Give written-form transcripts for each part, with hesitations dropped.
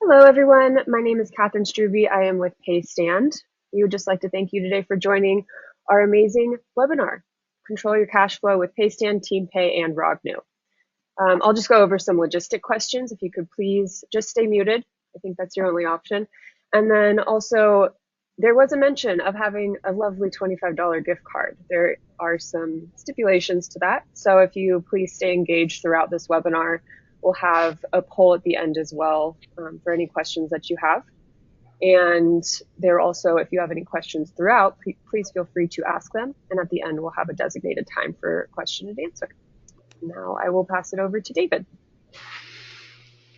Hello, everyone. My name is Catherine Struve. I am with Paystand. We would just like to thank you today for joining our amazing webinar, Control Your Cash Flow with Paystand, Teampay, and Roghnu. I'll just go over some logistic questions. If you could please just stay muted. I think that's your only option. And then also, there was a mention of having a lovely $25 gift card. There are some stipulations to that. So if you please stay engaged throughout this webinar, we'll have a poll at the end as well for any questions that you have. And there also, if you have any questions throughout, please feel free to ask them. And at the end, we'll have a designated time for question and answer. Now I will pass it over to David.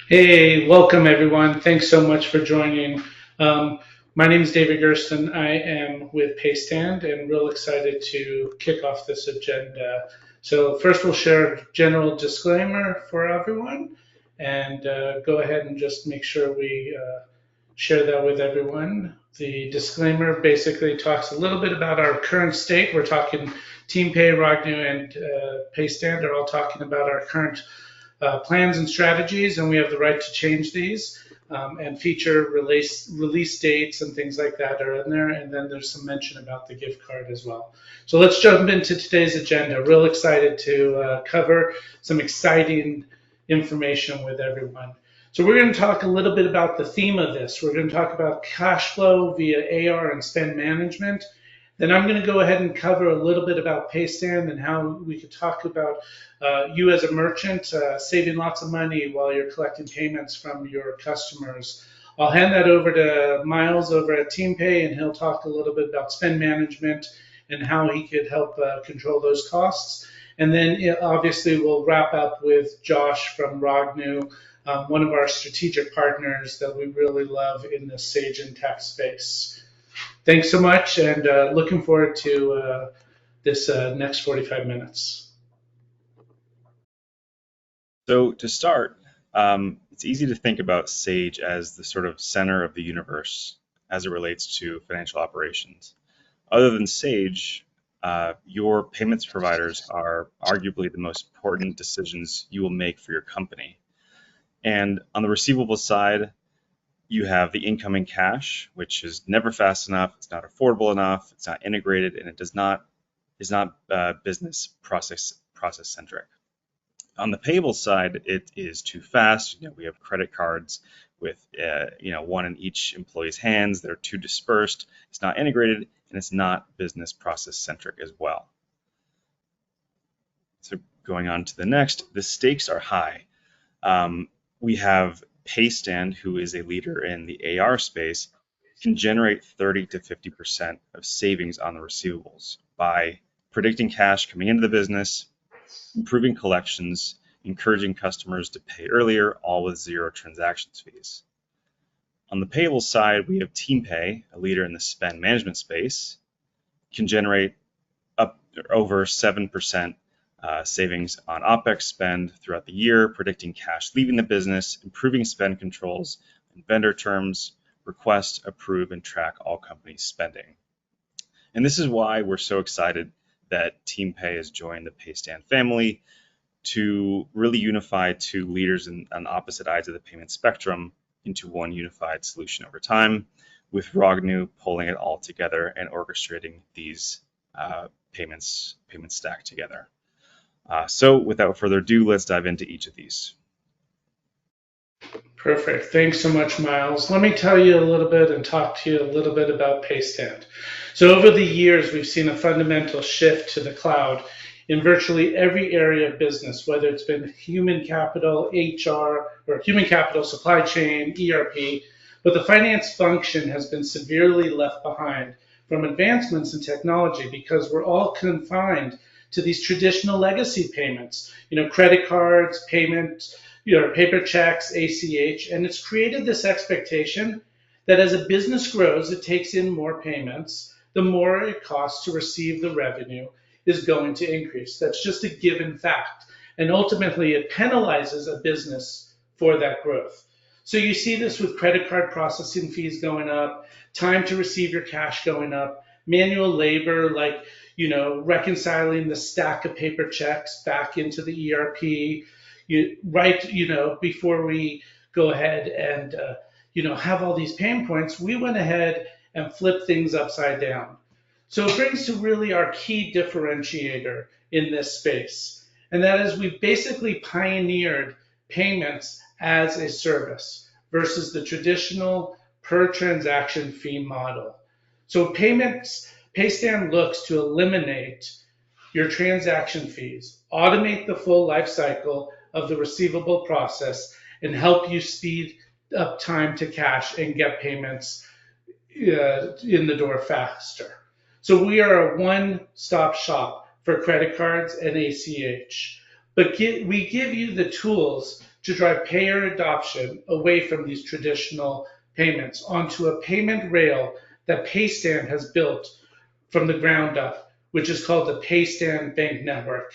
Hey, welcome everyone. Thanks so much for joining. My name is David Gersten. I am with Paystand and real excited to kick off this agenda. So first we'll share a general disclaimer for everyone and go ahead and just make sure we share that with everyone. The disclaimer basically talks a little bit about our current state. We're talking Teampay, Roghnu, and Paystand are all talking about our current plans and strategies, and we have the right to change these. And feature release dates and things like that are in there. And then there's some mention about the gift card as well. So let's jump into today's agenda. Real excited to cover some exciting information with everyone. So we're going to talk a little bit about the theme of this. We're going to talk about cash flow via AR and spend management. Then I'm going to go ahead and cover a little bit about Paystand and how we could talk about you as a merchant saving lots of money while you're collecting payments from your customers. I'll hand that over to Miles over at Teampay, and he'll talk a little bit about spend management and how he could help control those costs. And then obviously we'll wrap up with Josh from Roghnu, one of our strategic partners that we really love in the Sage Intacct space. Thanks so much, and looking forward to this next 45 minutes. So to start, it's easy to think about Sage as the sort of center of the universe as it relates to financial operations. Other than Sage, your payments providers are arguably the most important decisions you will make for your company. And on the receivable side, you have the incoming cash, which is never fast enough, it's not affordable enough, it's not integrated, and it is not business process centric. On the payable side, it is too fast. We have credit cards with one in each employee's hands. They're too dispersed. It's not integrated, and it's not business process centric as well. So going on to the next, the stakes are high. We have Paystand, who is a leader in the AR space, can generate 30 to 50% of savings on the receivables by predicting cash coming into the business, improving collections, encouraging customers to pay earlier, all with zero transactions fees. On the payable side, we have Teampay, a leader in the spend management space, can generate up over 7% savings on OPEX spend throughout the year, predicting cash leaving the business, improving spend controls and vendor terms, request, approve, and track all company spending. And this is why we're so excited that Teampay has joined the Paystand family to really unify two leaders on opposite ends of the payment spectrum into one unified solution over time, with Roghnu pulling it all together and orchestrating these payment stack together. So without further ado, let's dive into each of these. Perfect. Thanks so much, Miles. Let me tell you a little bit and talk to you a little bit about Paystand. So over the years, we've seen a fundamental shift to the cloud in virtually every area of business, whether it's been human capital, HR, or human capital, supply chain, ERP, but the finance function has been severely left behind from advancements in technology because we're all confined to these traditional legacy payments, credit cards, payments, paper checks, ACH, and it's created this expectation that as a business grows, it takes in more payments, the more it costs to receive the revenue is going to increase. That's just a given fact. And ultimately, it penalizes a business for that growth. So you see this with credit card processing fees going up, time to receive your cash going up, manual labor like reconciling the stack of paper checks back into the ERP, before we go ahead and have all these pain points, we went ahead and flipped things upside down. So it brings to really our key differentiator in this space. And that is we've basically pioneered payments as a service versus the traditional per transaction fee model. So Paystand looks to eliminate your transaction fees, automate the full life cycle of the receivable process, and help you speed up time to cash and get payments in the door faster. So we are a one-stop shop for credit cards and ACH. But we give you the tools to drive payer adoption away from these traditional payments onto a payment rail that Paystand has built from the ground up, which is called the Paystand Bank Network.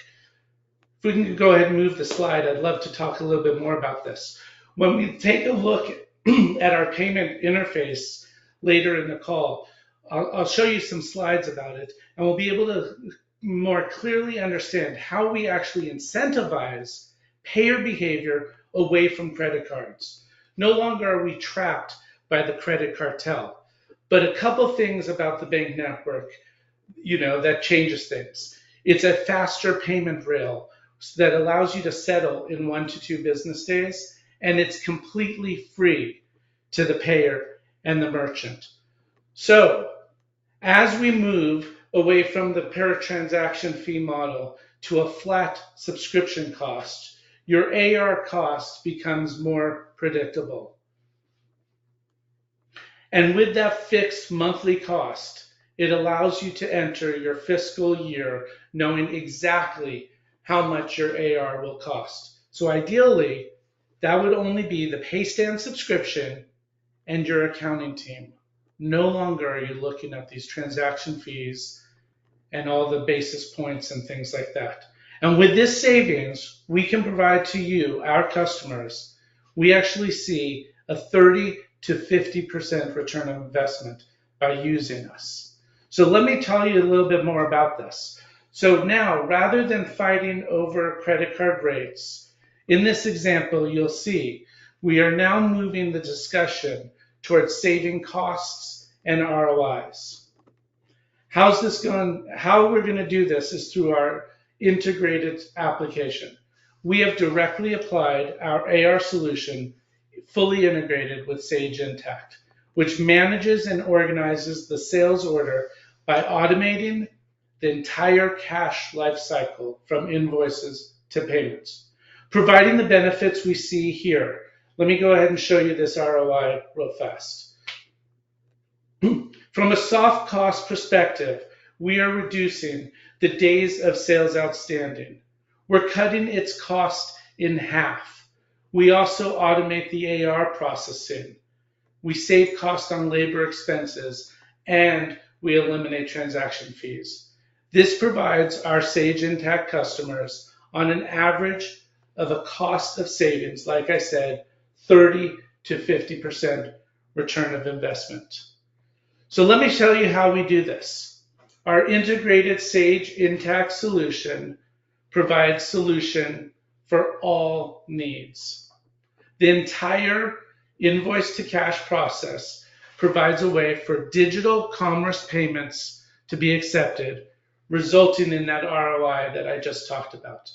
If we can go ahead and move the slide, I'd love to talk a little bit more about this. When we take a look at our payment interface later in the call, I'll show you some slides about it, and we'll be able to more clearly understand how we actually incentivize payer behavior away from credit cards. No longer are we trapped by the credit cartel. But a couple things about the bank network, that changes things. It's a faster payment rail that allows you to settle in 1 to 2 business days, and it's completely free to the payer and the merchant. So as we move away from the per transaction fee model to a flat subscription cost, your AR cost becomes more predictable. And with that fixed monthly cost, it allows you to enter your fiscal year knowing exactly how much your AR will cost. So ideally, that would only be the Paystand subscription and your accounting team. No longer are you looking at these transaction fees and all the basis points and things like that. And with this savings, we can provide to you, our customers, we actually see a 30 to 50% return on investment by using us. So let me tell you a little bit more about this. So now, rather than fighting over credit card rates, in this example, you'll see we are now moving the discussion towards saving costs and ROIs. How we're going to do this is through our integrated application. We have directly applied our AR solution fully integrated with Sage Intacct, which manages and organizes the sales order by automating the entire cash life cycle from invoices to payments, providing the benefits we see here. Let me go ahead and show you this ROI real fast. From a soft cost perspective, we are reducing the days of sales outstanding. We're cutting its cost in half. We also automate the AR processing. We save cost on labor expenses, and we eliminate transaction fees. This provides our Sage Intacct customers on an average of a cost of savings, like I said, 30 to 50% return of investment. So let me tell you how we do this. Our integrated Sage Intacct solution provides solution for all needs. The entire invoice to cash process provides a way for digital commerce payments to be accepted, resulting in that ROI that I just talked about.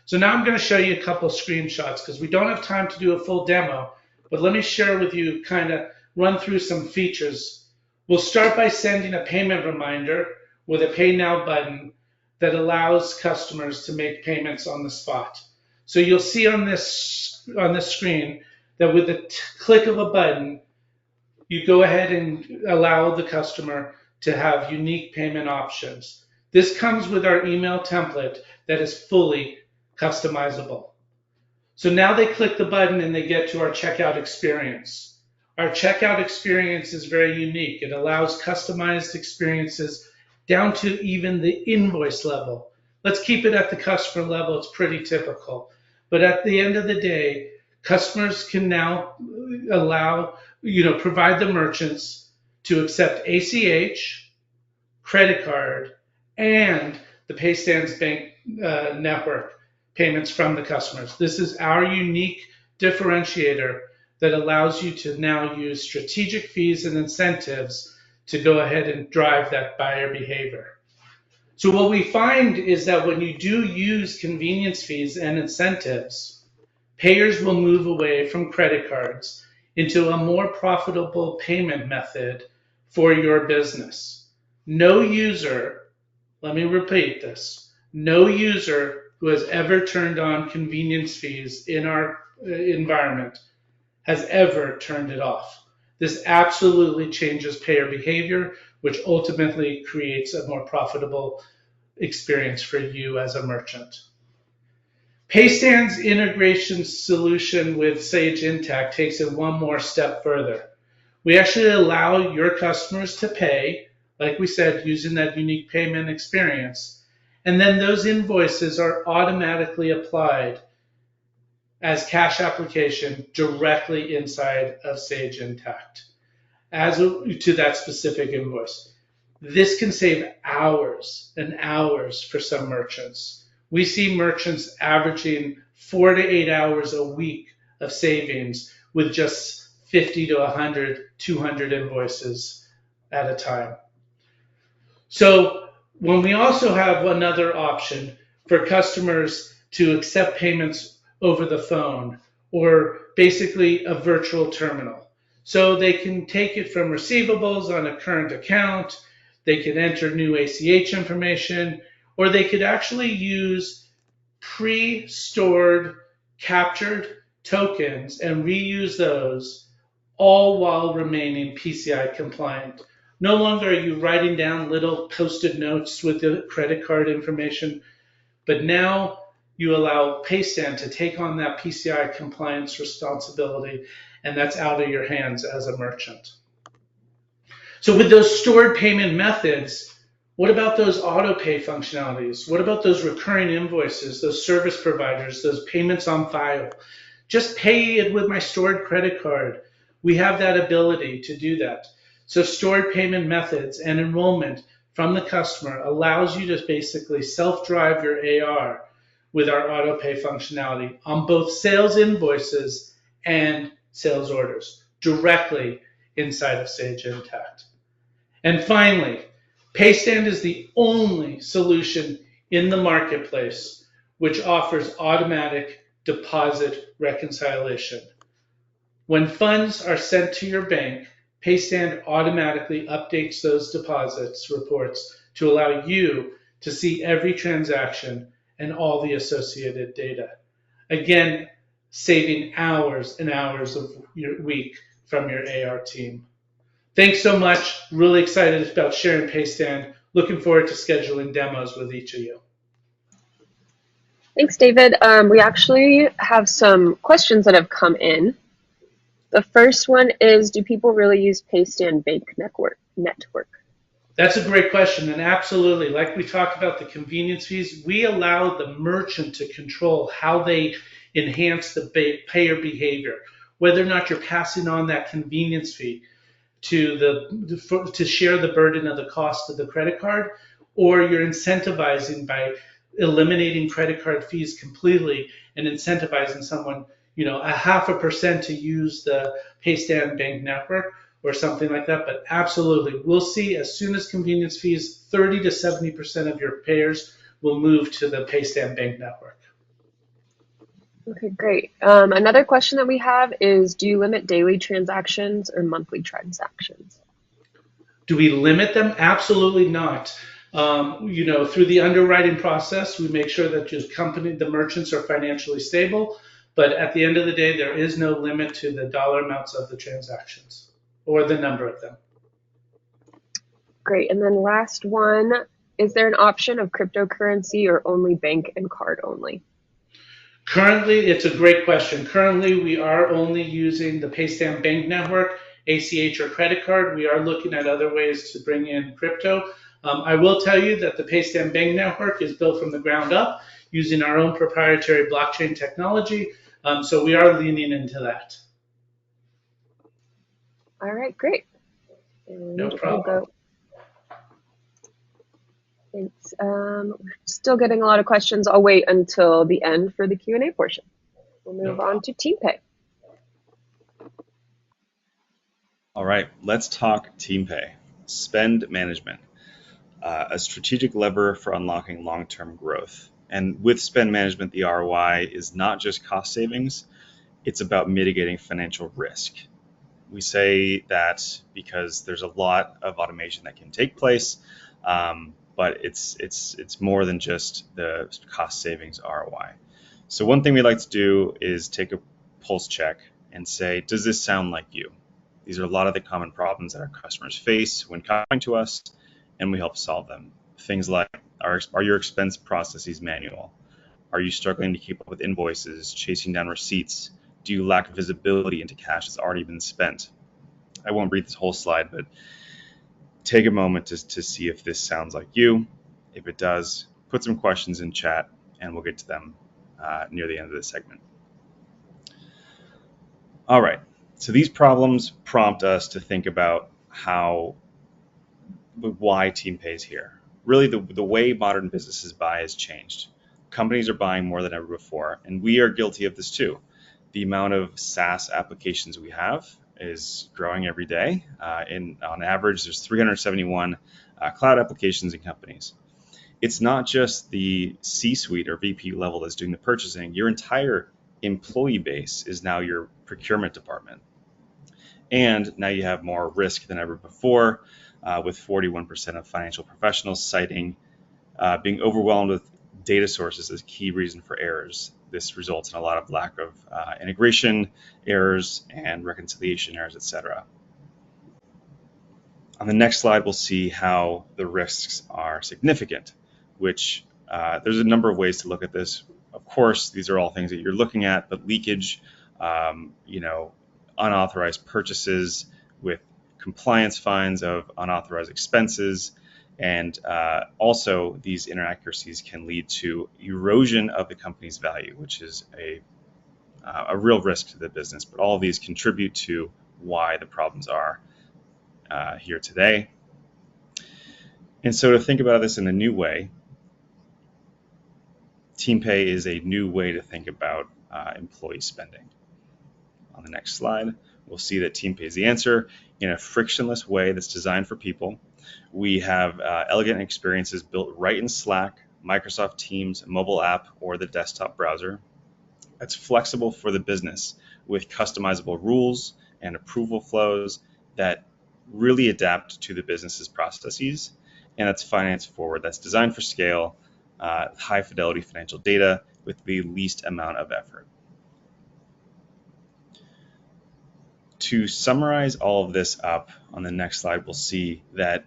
So now I'm going to show you a couple screenshots because we don't have time to do a full demo, but let me share with you, kind of run through some features. We'll start by sending a payment reminder with a Pay Now button that allows customers to make payments on the spot. So you'll see on this screen that with the click of a button, you go ahead and allow the customer to have unique payment options. This comes with our email template that is fully customizable. So now they click the button and they get to our checkout experience. Our checkout experience is very unique. It allows customized experiences down to even the invoice level. Let's keep it at the customer level. It's pretty typical. But at the end of the day, customers can now provide the merchants to accept ACH, credit card, and the Paystand's bank network payments from the customers. This is our unique differentiator that allows you to now use strategic fees and incentives to go ahead and drive that buyer behavior. So what we find is that when you do use convenience fees and incentives, payers will move away from credit cards into a more profitable payment method for your business. No user, let me repeat this, no user who has ever turned on convenience fees in our environment has ever turned it off. This absolutely changes payer behavior, which ultimately creates a more profitable experience for you as a merchant. Paystand's integration solution with Sage Intacct takes it one more step further. We actually allow your customers to pay, like we said, using that unique payment experience, and then those invoices are automatically applied as cash application directly inside of Sage Intacct to that specific invoice. This can save hours and hours for some merchants. We see merchants averaging 4 to 8 hours a week of savings with just 50 to 100, 200 invoices at a time. So when we also have another option for customers to accept payments over the phone, or basically a virtual terminal. So they can take it from receivables on a current account, they could enter new ACH information, or they could actually use pre-stored captured tokens and reuse those, all while remaining PCI compliant. No longer are you writing down little post-it notes with the credit card information, but now you allow Paystand to take on that PCI compliance responsibility, and that's out of your hands as a merchant. So with those stored payment methods, what about those auto pay functionalities? What about those recurring invoices, those service providers, those payments on file? Just pay it with my stored credit card. We have that ability to do that. So stored payment methods and enrollment from the customer allows you to basically self-drive your AR with our auto pay functionality on both sales invoices and sales orders directly inside of Sage Intacct. And finally, Paystand is the only solution in the marketplace which offers automatic deposit reconciliation. When funds are sent to your bank, Paystand automatically updates those deposits reports to allow you to see every transaction and all the associated data. Again, saving hours and hours of your week from your AR team. Thanks so much. Really excited about sharing Paystand. Looking forward to scheduling demos with each of you. Thanks, David. We actually have some questions that have come in. The first one is, do people really use Paystand Bank Network? That's a great question, and absolutely, like we talked about the convenience fees, we allow the merchant to control how they enhance the payer behavior, whether or not you're passing on that convenience fee to share the burden of the cost of the credit card, or you're incentivizing by eliminating credit card fees completely and incentivizing someone, a 0.5% to use the Paystand Bank Network or something like that. But absolutely, we'll see as soon as convenience fees, 30 to 70% of your payers will move to the Paystand Bank Network. Okay, great. Another question that we have is, do you limit daily transactions or monthly transactions? Do we limit them? Absolutely not. Through the underwriting process, we make sure that the merchants are financially stable. But at the end of the day, there is no limit to the dollar amounts of the transactions or the number of them. Great. And then last one, is there an option of cryptocurrency or only bank and card only? Currently, it's a great question. Currently, we are only using the Paystand Bank Network, ACH or credit card. We are looking at other ways to bring in crypto. I will tell you that the Paystand Bank Network is built from the ground up using our own proprietary blockchain technology. So we are leaning into that. All right, great. And no problem. Thanks. We're still getting a lot of questions. I'll wait until the end for the Q&A portion. We'll move on to Teampay. All right, let's talk TeamPay. Spend management, a strategic lever for unlocking long-term growth. And with spend management, the ROI is not just cost savings, it's about mitigating financial risk. We say that because there's a lot of automation that can take place, but it's more than just the cost savings ROI. So one thing we like to do is take a pulse check and say, does this sound like you? These are a lot of the common problems that our customers face when coming to us, and we help solve them. Things like, are your expense processes manual? Are you struggling to keep up with invoices, chasing down receipts? Do you lack visibility into cash that's already been spent? I won't read this whole slide, but take a moment to see if this sounds like you. If it does, put some questions in chat, and we'll get to them near the end of this segment. All right, so these problems prompt us to think about why TeamPay is here. Really, the way modern businesses buy has changed. Companies are buying more than ever before, and we are guilty of this too. The amount of SaaS applications we have is growing every day. On average, there's 371 cloud applications in companies. It's not just the C-suite or VP level that's doing the purchasing. Your entire employee base is now your procurement department. And now you have more risk than ever before, with 41% of financial professionals citing being overwhelmed with data sources as a key reason for errors. This results in a lot of lack of integration errors and reconciliation errors, etc. On the next slide, we'll see how the risks are significant, which there's a number of ways to look at this. Of course, these are all things that you're looking at, but leakage, unauthorized purchases with compliance fines of unauthorized expenses, and also these inaccuracies can lead to erosion of the company's value, which is a real risk to the business. But all of these contribute to why the problems are here today. And so to think about this in a new way, TeamPay is a new way to think about employee spending. On the next slide, we'll see that TeamPay is the answer in a frictionless way that's designed for people. We have elegant experiences built right in Slack, Microsoft Teams, mobile app, or the desktop browser. That's flexible for the business with customizable rules and approval flows that really adapt to the business's processes. And it's finance forward. That's designed for scale, high fidelity financial data with the least amount of effort. To summarize all of this up, on the next slide, we'll see that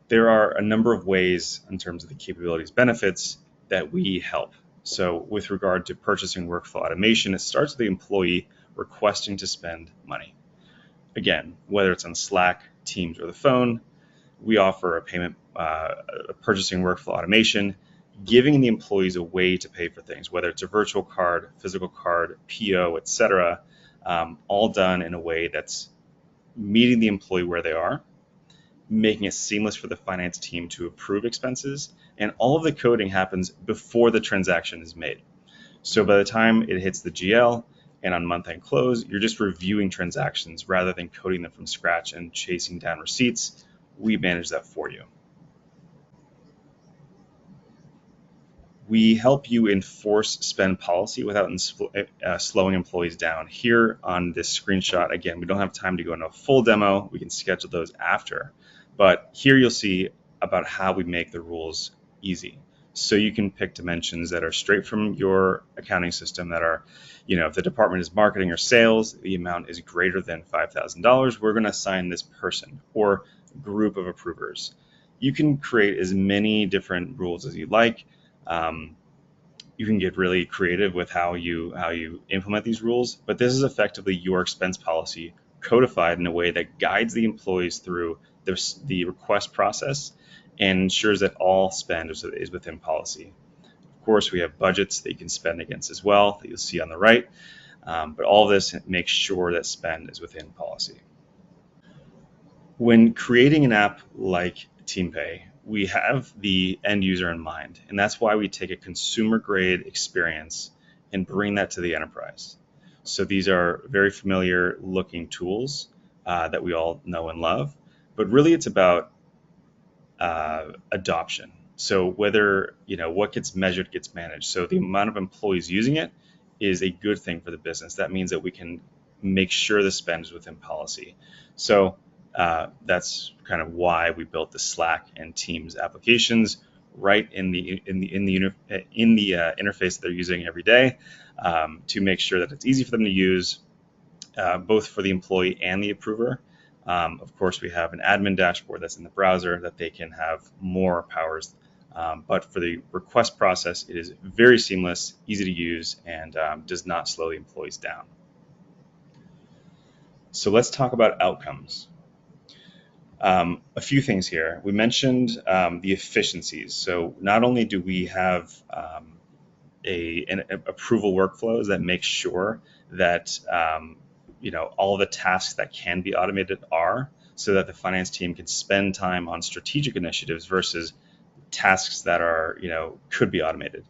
there are a number of ways in terms of the capabilities benefits that we help. So with regard to purchasing workflow automation, it starts with the employee requesting to spend money. Again, whether it's on Slack, Teams, or the phone, we offer a purchasing workflow automation, giving the employees a way to pay for things, whether it's a virtual card, physical card, PO, etc., all done in a way that's meeting the employee where they are, making it seamless for the finance team to approve expenses, and all of the coding happens before the transaction is made. So by the time it hits the GL and on month-end close, you're just reviewing transactions rather than coding them from scratch and chasing down receipts. We manage that for you. We help you enforce spend policy without slowing employees down. Here on this screenshot, again, we don't have time to go into a full demo. We can schedule those after. But here you'll see about how we make the rules easy. So you can pick dimensions that are straight from your accounting system that are, if the department is marketing or sales, the amount is greater than $5,000, we're going to assign this person or group of approvers. You can create as many different rules as you like. You can get really creative with how you implement these rules, but this is effectively your expense policy codified in a way that guides the employees through the request process and ensures that all spend is within policy. Of course, we have budgets that you can spend against as well that you'll see on the right, but all of this makes sure that spend is within policy. When creating an app like TeamPay, we have the end user in mind, and that's why we take a consumer grade experience and bring that to the enterprise. So these are very familiar looking tools that we all know and love, but really it's about adoption. So whether, what gets measured gets managed. So the amount of employees using it is a good thing for the business. That means that we can make sure the spend is within policy. So that's kind of why we built the Slack and Teams applications right in the interface that they're using every day, to make sure that it's easy for them to use, both for the employee and the approver. Of course, we have an admin dashboard that's in the browser that they can have more powers. But for the request process, it is very seamless, easy to use, and does not slow the employees down. So let's talk about outcomes. A few things here. We mentioned the efficiencies. So not only do we have an approval workflows that make sure that all the tasks that can be automated are, so that the finance team can spend time on strategic initiatives versus tasks that are could be automated.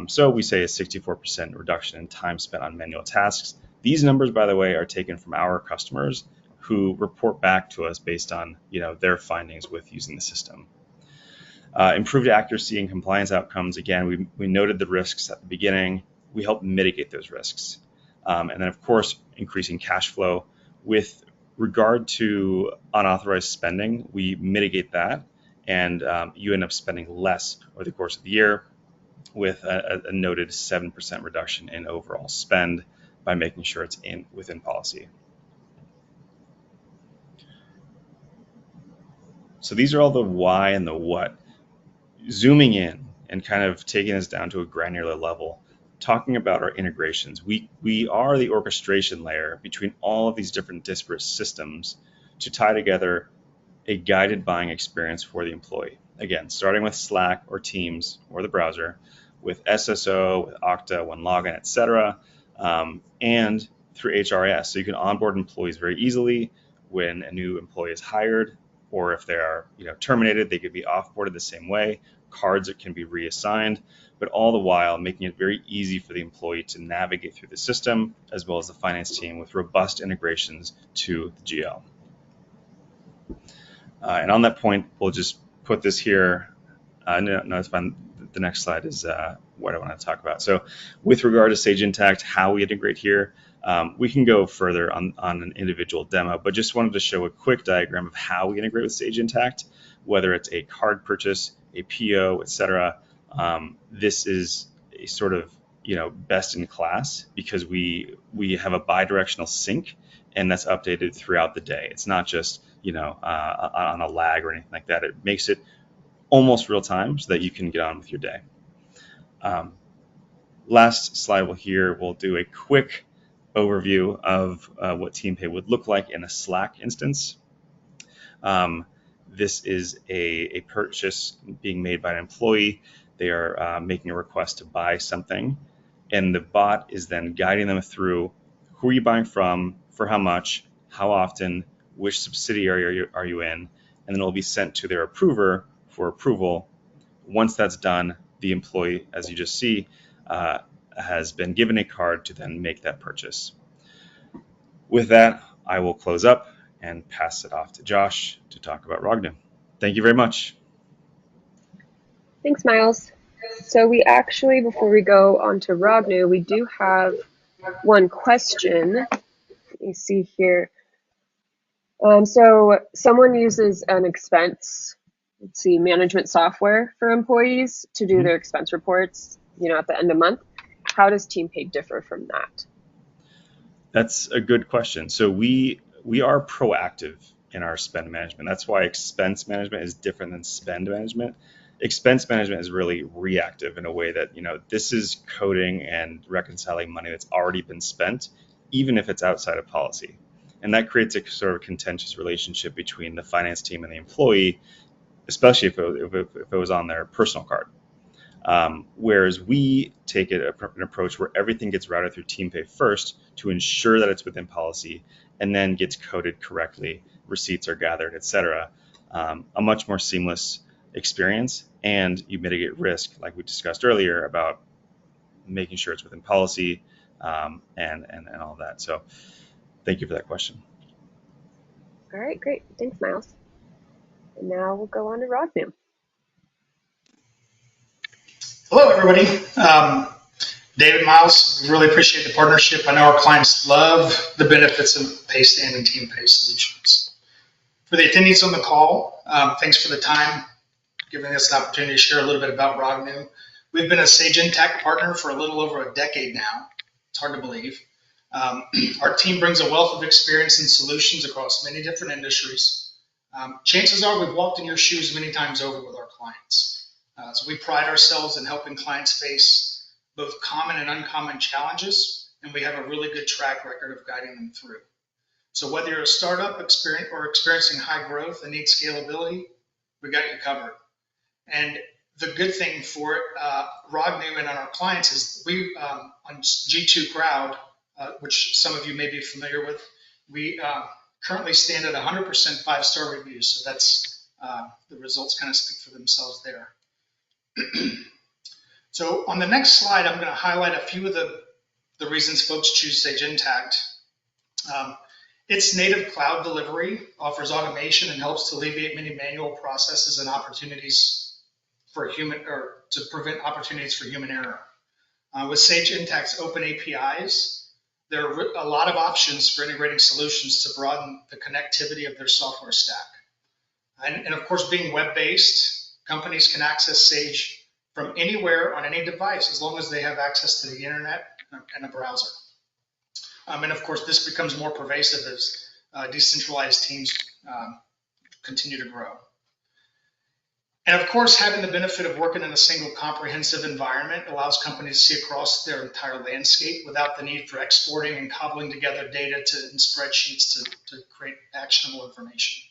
So we say a 64% reduction in time spent on manual tasks. These numbers, by the way, are taken from our customers who report back to us based on their findings with using the system. Improved accuracy and compliance outcomes. Again, we noted the risks at the beginning. We help mitigate those risks. And then, of course, increasing cash flow. With regard to unauthorized spending, we mitigate that, and you end up spending less over the course of the year, with a noted 7% reduction in overall spend by making sure it's within policy. So these are all the why and the what. Zooming in and kind of taking this down to a granular level, talking about our integrations. We are the orchestration layer between all of these different disparate systems to tie together a guided buying experience for the employee. Again, starting with Slack or Teams or the browser, with SSO, with Okta, OneLogin, etc., and through HRIS. So you can onboard employees very easily when a new employee is hired, or if they are terminated, they could be offboarded the same way. Cards that can be reassigned, but all the while making it very easy for the employee to navigate through the system, as well as the finance team, with robust integrations to the GL. And on that point, we'll just put this here. No, it's fine. The next slide is what I want to talk about. So with regard to Sage Intacct, how we integrate here, we can go further on an individual demo, but just wanted to show a quick diagram of how we integrate with Sage Intacct, whether it's a card purchase, a PO, etc. This is a sort of best in class, because we have a bi-directional sync, and that's updated throughout the day. It's not just on a lag or anything like that. It makes it almost real time so that you can get on with your day. Last slide we'll do a quick overview of what Teampay would look like in a Slack instance. This is a purchase being made by an employee. They are making a request to buy something, and the bot is then guiding them through who are you buying from, for how much, how often, which subsidiary are you in, and then it will be sent to their approver for approval. Once that's done, the employee, as you just see, has been given a card to then make that purchase. With that, I will close up and pass it off to Josh to talk about Roghnu. Thank you very much. Thanks, Miles. So we actually, before we go on to Roghnu, we do have one question. Let me see here. So someone uses an expense, management software for employees to do their expense reports, at the end of month. How does Teampay differ from that? That's a good question. So we are proactive in our spend management. That's why expense management is different than spend management. Expense management is really reactive in a way that, this is coding and reconciling money that's already been spent, even if it's outside of policy. And that creates a sort of contentious relationship between the finance team and the employee, especially if it was on their personal card. Whereas we take an approach where everything gets routed through Teampay first to ensure that it's within policy, and then gets coded correctly, receipts are gathered, etc. A much more seamless experience, and you mitigate risk, like we discussed earlier, about making sure it's within policy, and all that. So thank you for that question. All right, great. Thanks, Miles. And now we'll go on to Roghnu. Hello, everybody. David, Miles, we really appreciate the partnership. I know our clients love the benefits of Paystand and Teampay solutions. For the attendees on the call, thanks for the time, giving us an opportunity to share a little bit about Roghnu. We've been a Sage Intacct partner for a little over a decade now. It's hard to believe. Our team brings a wealth of experience and solutions across many different industries. Chances are we've walked in your shoes many times over with our clients. So we pride ourselves in helping clients face both common and uncommon challenges, and we have a really good track record of guiding them through. So whether you're a startup experiencing high growth and need scalability, we got you covered. And the good thing for Roghnu and on our clients is we, on G2 Crowd, which some of you may be familiar with, we currently stand at 100% five-star reviews. So that's the results kind of speak for themselves there. So on the next slide, I'm going to highlight a few of the reasons folks choose Sage Intacct. Its native cloud delivery offers automation and helps to alleviate many manual processes and opportunities for to prevent opportunities for human error. With Sage Intacct's open APIs, there are a lot of options for integrating solutions to broaden the connectivity of their software stack. And of course, being web-based, companies can access Sage from anywhere on any device as long as they have access to the internet and a browser. And of course, this becomes more pervasive as decentralized teams continue to grow. And of course, having the benefit of working in a single comprehensive environment allows companies to see across their entire landscape without the need for exporting and cobbling together data in spreadsheets to create actionable information.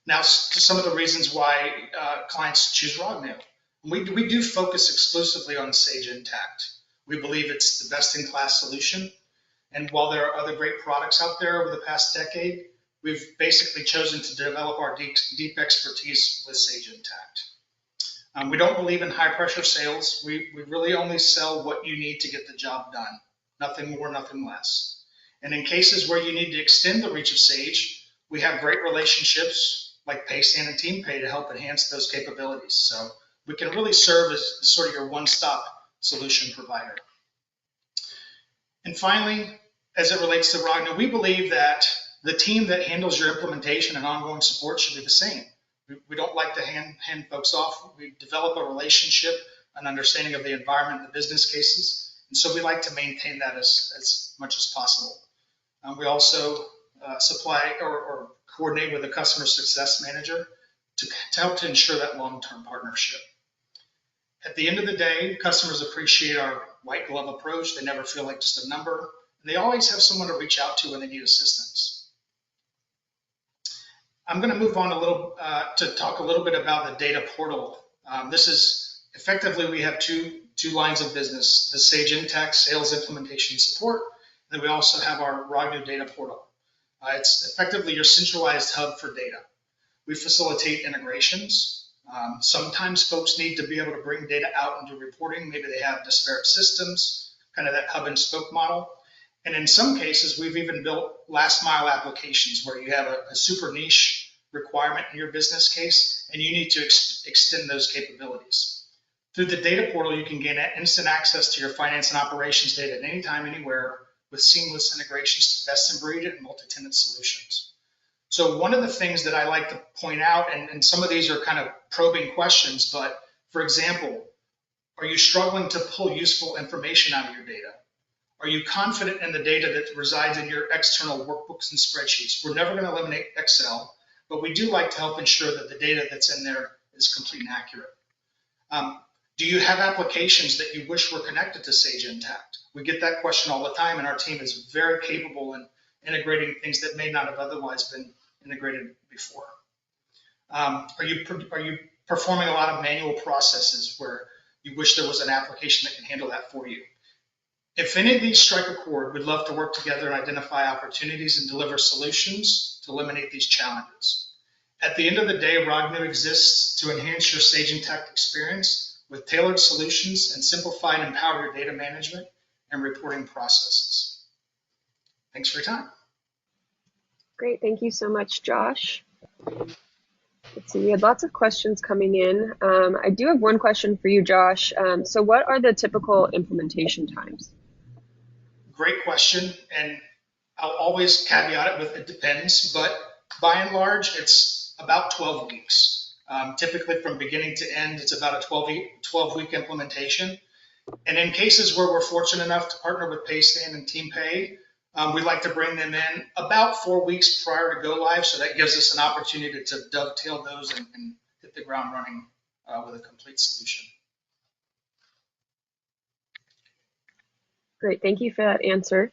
Now, to some of the reasons why clients choose Roghnu. We do focus exclusively on Sage Intacct. We believe it's the best-in-class solution. And while there are other great products out there over the past decade, we've basically chosen to develop our deep expertise with Sage Intacct. We don't believe in high-pressure sales. We really only sell what you need to get the job done. Nothing more, nothing less. And in cases where you need to extend the reach of Sage, we have great relationships like Paystand and Teampay to help enhance those capabilities. So we can really serve as sort of your one-stop solution provider. And finally, as it relates to Roghnu, we believe that the team that handles your implementation and ongoing support should be the same. We don't like to hand folks off. We develop a relationship, an understanding of the environment and the business cases. And so we like to maintain that as much as possible. We also supply or coordinate with a customer success manager to help to ensure that long-term partnership. At the end of the day, customers appreciate our white glove approach. They never feel like just a number. And they always have someone to reach out to when they need assistance. I'm going to move on a little to talk a little bit about the data portal. This is effectively, we have two lines of business, the Sage Intacct sales implementation support, and then we also have our Roghnu data portal. It's effectively your centralized hub for data. We facilitate integrations. Sometimes folks need to be able to bring data out into reporting. Maybe they have disparate systems, kind of that hub and spoke model. And in some cases, we've even built last mile applications where you have a super niche requirement in your business case, and you need to extend those capabilities. Through the data portal, you can gain instant access to your finance and operations data at any time, anywhere, with seamless integrations to best in breed and multi-tenant solutions. So one of the things that I like to point out, and some of these are kind of probing questions, but for example, are you struggling to pull useful information out of your data? Are you confident in the data that resides in your external workbooks and spreadsheets? We're never going to eliminate Excel, but we do like to help ensure that the data that's in there is complete and accurate. Do you have applications that you wish were connected to Sage Intacct? We get that question all the time, and our team is very capable in integrating things that may not have otherwise been integrated before. Are you performing a lot of manual processes where you wish there was an application that can handle that for you? If any of these strike a chord, we'd love to work together and identify opportunities and deliver solutions to eliminate these challenges. At the end of the day, Roghnu exists to enhance your Sage Intacct experience with tailored solutions and simplify and empower your data management and reporting processes. Thanks for your time. Great. Thank you so much, Josh. Let's see. We had lots of questions coming in. I do have one question for you, Josh. So what are the typical implementation times? Great question, and I'll always caveat it with it depends, but by and large, it's about 12 weeks. Typically, from beginning to end, it's about a 12-week implementation. And in cases where we're fortunate enough to partner with Paystand and Teampay, we like to bring them in about 4 weeks prior to go live, so that gives us an opportunity to dovetail those and hit the ground running with a complete solution. Great. Thank you for that answer.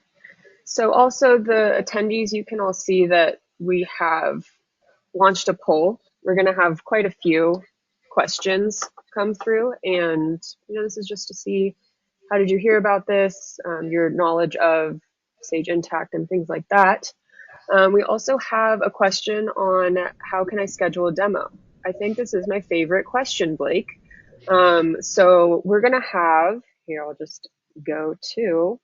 So also the attendees, you can all see that we have launched a poll. We're going to have quite a few questions come through, and this is just to see how did you hear about this, your knowledge of Sage Intacct and things like that. We also have a question on how can I schedule a demo? I think this is my favorite question, Blake. So we're going to have, here I'll just go to,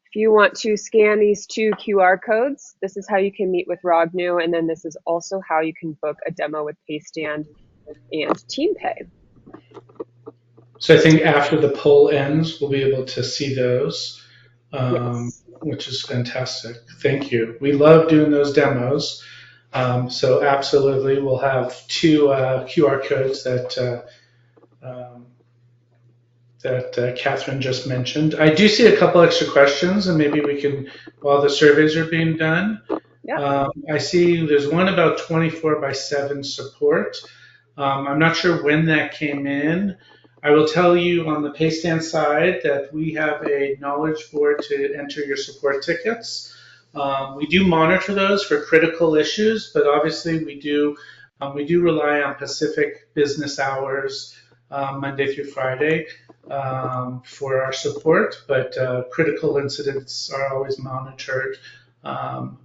if you want to scan these 2 QR codes, this is how you can meet with Roghnu, and then this is also how you can book a demo with Paystand and Teampay. So I think after the poll ends, we'll be able to see those, Yes. which is fantastic. Thank you. We love doing those demos. So absolutely, we'll have 2 QR codes that Catherine just mentioned. I do see a couple extra questions, and maybe we can, while the surveys are being done, I see there's one about 24/7 support. I'm not sure when that came in. I will tell you on the Paystand side that we have a knowledge board to enter your support tickets. We do monitor those for critical issues, but obviously we do rely on Pacific business hours, Monday through Friday, for our support. But critical incidents are always monitored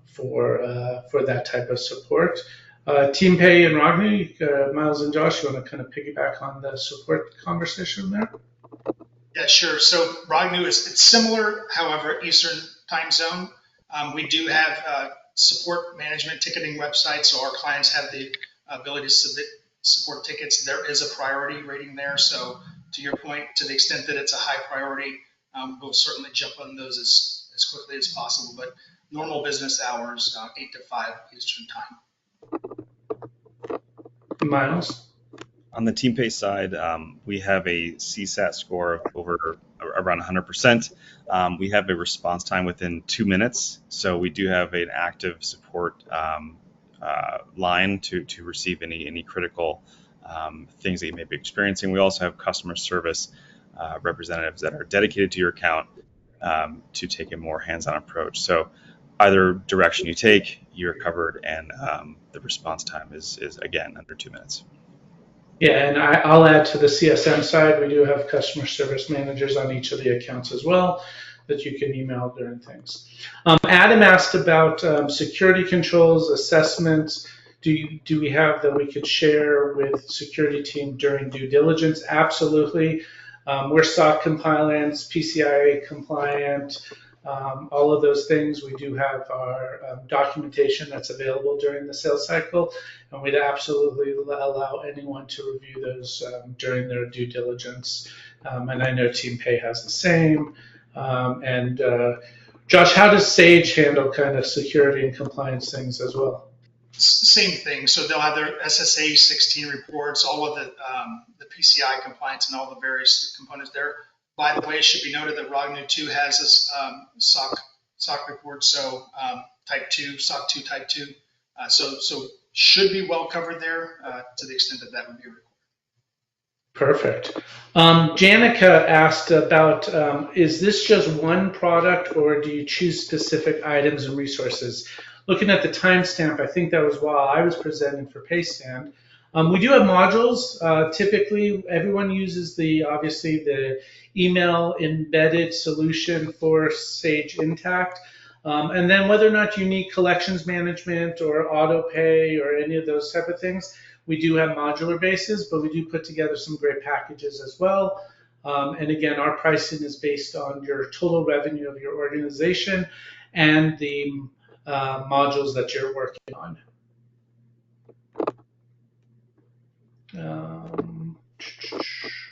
for that type of support. Teampay and Roghnu, Miles and Josh, you want to kind of piggyback on the support conversation there? Yeah, sure. So Roghnu it's similar, however, Eastern time zone. We do have support management ticketing websites, so our clients have the ability to submit support tickets. There is a priority rating there. So to your point, to the extent that it's a high priority, we'll certainly jump on those as quickly as possible. But normal business hours, 8 to 5 Eastern time. Miles? On the Teampay side, we have a CSAT score of over around 100%. We have a response time within 2 minutes, so we do have an active support line to receive any critical things that you may be experiencing. We also have customer service representatives that are dedicated to your account to take a more hands-on approach. So either direction you take, you're covered, and the response time is again under 2 minutes. Yeah, and I'll add to the CSM side, we do have customer service managers on each of the accounts as well that you can email during things. Adam asked about security controls, assessments. Do we have that we could share with security team during due diligence? Absolutely. We're SOC compliant, PCI compliant, all of those things. We do have our documentation that's available during the sales cycle, and we'd absolutely allow anyone to review those during their due diligence. And I know Teampay has the same. And Josh, how does Sage handle kind of security and compliance things as well? Same thing. So they'll have their SSA 16 reports, all of the PCI compliance and all the various components there. By the way, it should be noted that Roghnu 2 has this SOC report, so type 2, SOC 2 type 2. So should be well covered there to the extent that would be required. Perfect. Janica asked about, is this just one product or do you choose specific items and resources? Looking at the timestamp, I think that was while I was presenting for Paystand. We do have modules. Typically, everyone uses obviously the email embedded solution for Sage Intacct. And then whether or not you need collections management or auto pay or any of those type of things, we do have modular bases, but we do put together some great packages as well. And again, our pricing is based on your total revenue of your organization and the modules that you're working on.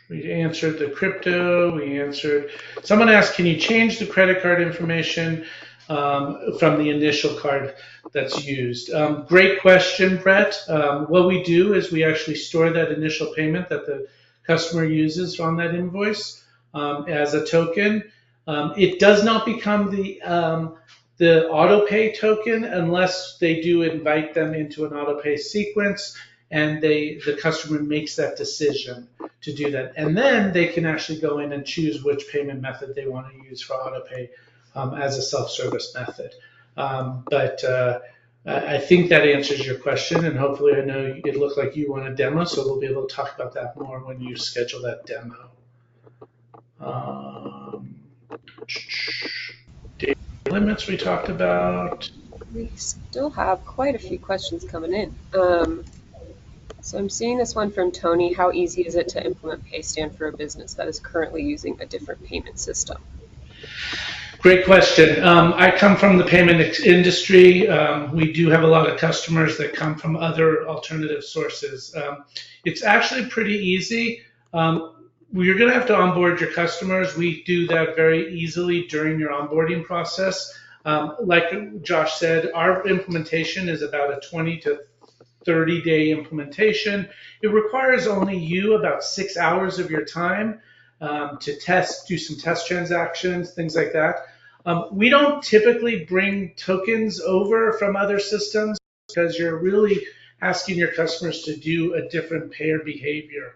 We answered the crypto. We answered. Someone asked, can you change the credit card information from the initial card that's used? Great question, Brett. What we do is we actually store that initial payment that the customer uses on that invoice as a token. It does not become the auto pay token unless they do invite them into an auto pay sequence and the customer makes that decision to do that. And then they can actually go in and choose which payment method they want to use for auto pay as a self-service method. But I think that answers your question, and hopefully I know it looked like you want a demo, so we'll be able to talk about that more when you schedule that demo. Data limits we talked about. We still have quite a few questions coming in. So I'm seeing this one from Tony. How easy is it to implement Paystand for a business that is currently using a different payment system? Great question. I come from the payment industry. We do have a lot of customers that come from other alternative sources. It's actually pretty easy. You're going to have to onboard your customers. We do that very easily during your onboarding process. Like Josh said, our implementation is about a 20 to 30-day implementation. It requires only you about 6 hours of your time to test, do some test transactions, things like that. We don't typically bring tokens over from other systems because you're really asking your customers to do a different payer behavior.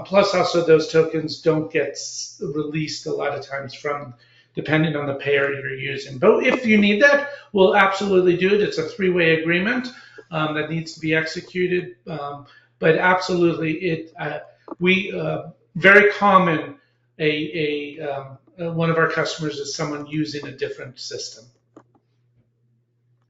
Plus, also, those tokens don't get released a lot of times from, depending on the payer you're using. But if you need that, we'll absolutely do it. It's a three-way agreement that needs to be executed. But absolutely, very common. One of our customers is someone using a different system.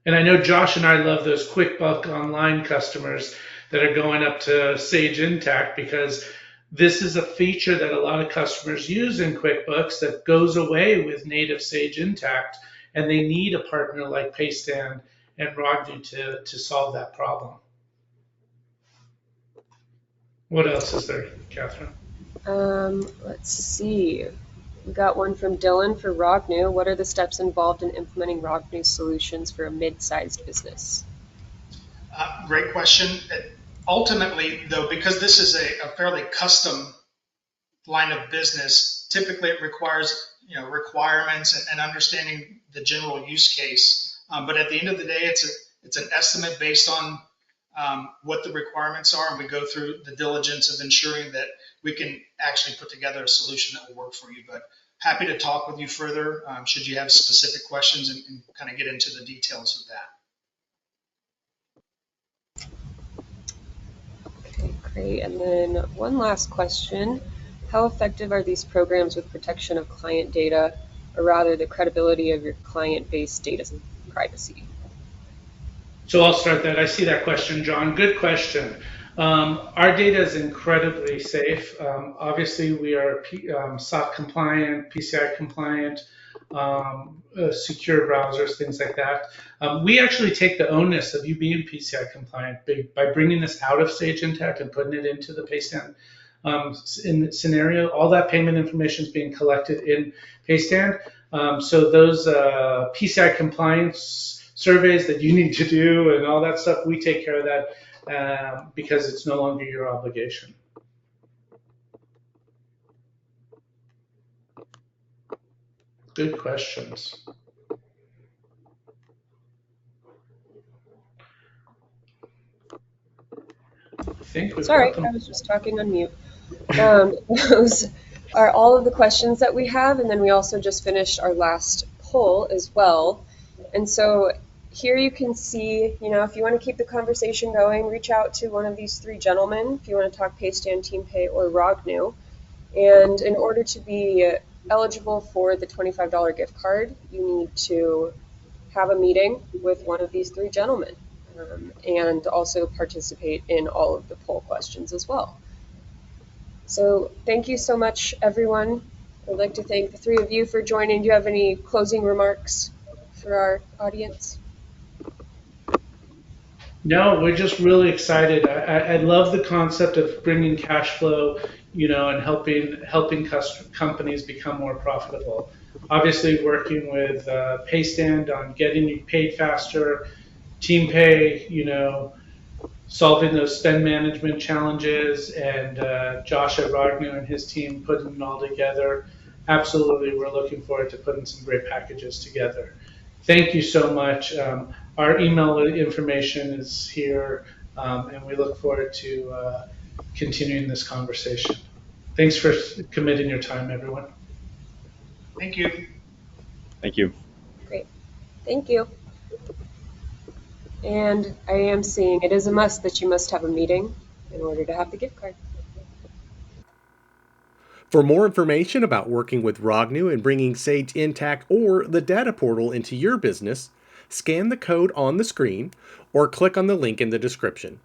And I know Josh and I love those QuickBook Online customers that are going up to Sage Intacct because this is a feature that a lot of customers use in QuickBooks that goes away with native Sage Intacct, and they need a partner like Paystand and Roghnu to solve that problem. What else is there, Catherine? Let's see. We got one from Dylan for Roghnu. What are the steps involved in implementing Roghnu solutions for a mid-sized business? Great question. Ultimately, though, because this is a fairly custom line of business, typically it requires requirements and understanding the general use case. But at the end of the day, it's an estimate based on what the requirements are, and we go through the diligence of ensuring that we can actually put together a solution that will work for you. But happy to talk with you further should you have specific questions and kind of get into the details of that. Okay, great. And then one last question. How effective are these programs with protection of client data, or rather the credibility of your client-based data privacy? So I'll start that. I see that question, John. Good question. Our data is incredibly safe. Obviously, we are SOC compliant, PCI compliant, secure browsers, things like that. We actually take the onus of you being PCI compliant by bringing this out of Sage Intacct and putting it into the Paystand scenario. All that payment information is being collected in Paystand. So those PCI compliance surveys that you need to do and all that stuff, we take care of that because it's no longer your obligation. Good questions. Sorry, I was just talking on mute. Those are all of the questions that we have, and then we also just finished our last poll as well. And so here you can see, if you want to keep the conversation going, reach out to one of these three gentlemen if you want to talk Paystand, Teampay, or Roghnu. And in order to be eligible for the $25 gift card, you need to have a meeting with one of these three gentlemen and also participate in all of the poll questions as well. So thank you so much, everyone. I'd like to thank the three of you for joining. Do you have any closing remarks for our audience? No, we're just really excited. I love the concept of bringing cash flow, and helping companies become more profitable. Obviously, working with Paystand on getting you paid faster, TeamPay, solving those spend management challenges, and Josh at Roghnu and his team putting it all together. Absolutely, we're looking forward to putting some great packages together. Thank you so much. Our email information is here, and we look forward to continuing this conversation. Thanks for committing your time, everyone. Thank you. Thank you. Great. Thank you. And I am seeing it is a must that you must have a meeting in order to have the gift card. For more information about working with Roghnu and bringing Sage Intacct or the data portal into your business, scan the code on the screen or click on the link in the description.